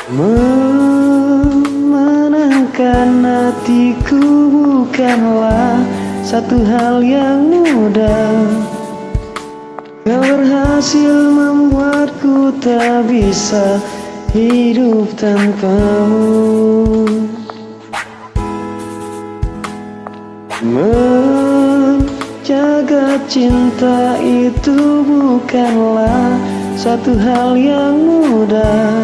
Memenangkan hatiku bukanlah satu hal yang mudah. Kau berhasil membuatku tak bisa hidup tanpamu. Menjaga cinta itu bukanlah satu hal yang mudah.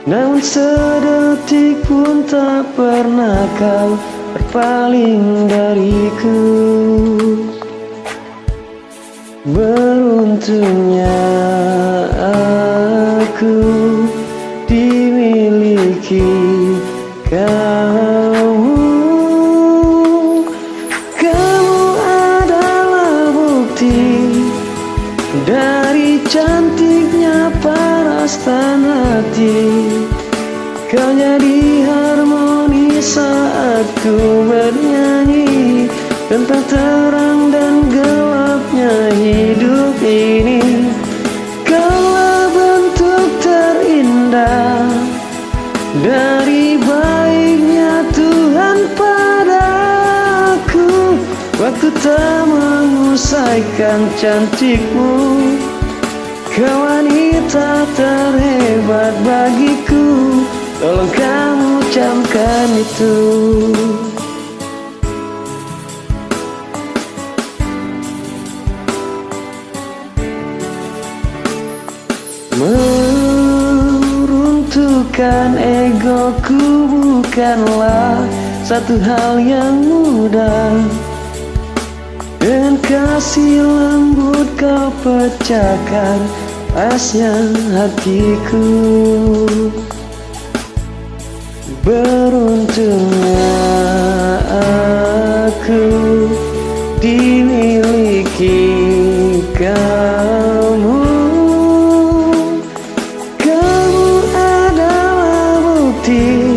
Namun sedetik pun tak pernah kau berpaling dariku. Beruntungnya aku dimiliki kamu. Kamu adalah bukti dari cantiknya parastan hati. Kau jadi harmoni saat ku bernyanyi tentang terang dan gelapnya hidup ini. Kaulah bentuk terindah dari baiknya Tuhan padaku. Waktu tak mengusaikan cantikmu, kau wanita terhebat bagiku. Tolong kamu camkan itu. Meruntuhkan egoku bukanlah satu hal yang mudah. Dengan kasih lembut kau pecahkan asnya hatiku. Beruntungnya aku dimiliki kamu. Kamu adalah bukti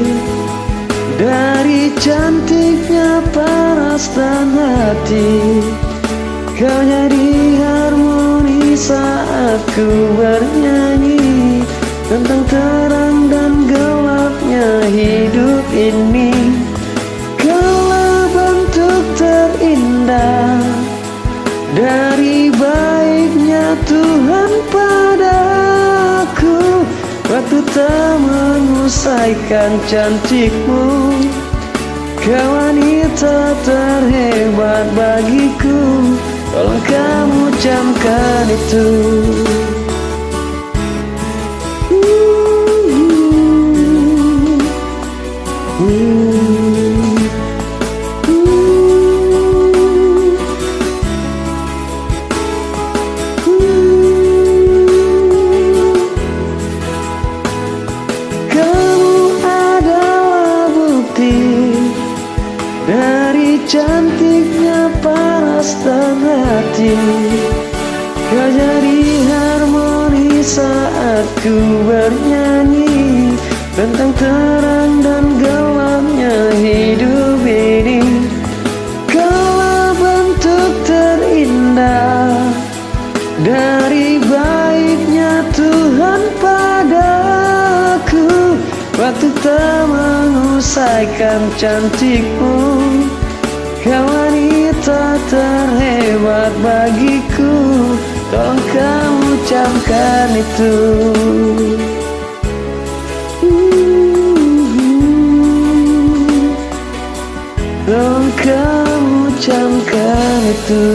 dari cantiknya parastan hati. Kau jadi harmoni saat ku bernyanyi tentang terang dan gelapnya hidup ini. Kaulah bentuk terindah dari baiknya Tuhan padaku. Waktu tak mengusaikan cantikmu, kau wanita terhebat bagiku. Tolong kamu camkan itu. Kamu adalah bukti dari cantiknya parastan hati. Kau jadi harmoni saat ku bernyanyi tentang terang dan gelapnya hidup ini. Kaulah bentuk terindah dari baiknya Tuhan padaku. Waktu tak mengusaikan cantikmu, kau wanita terhebat bagiku. Tolong kamu camkan itu. Tolong kamu camkan itu.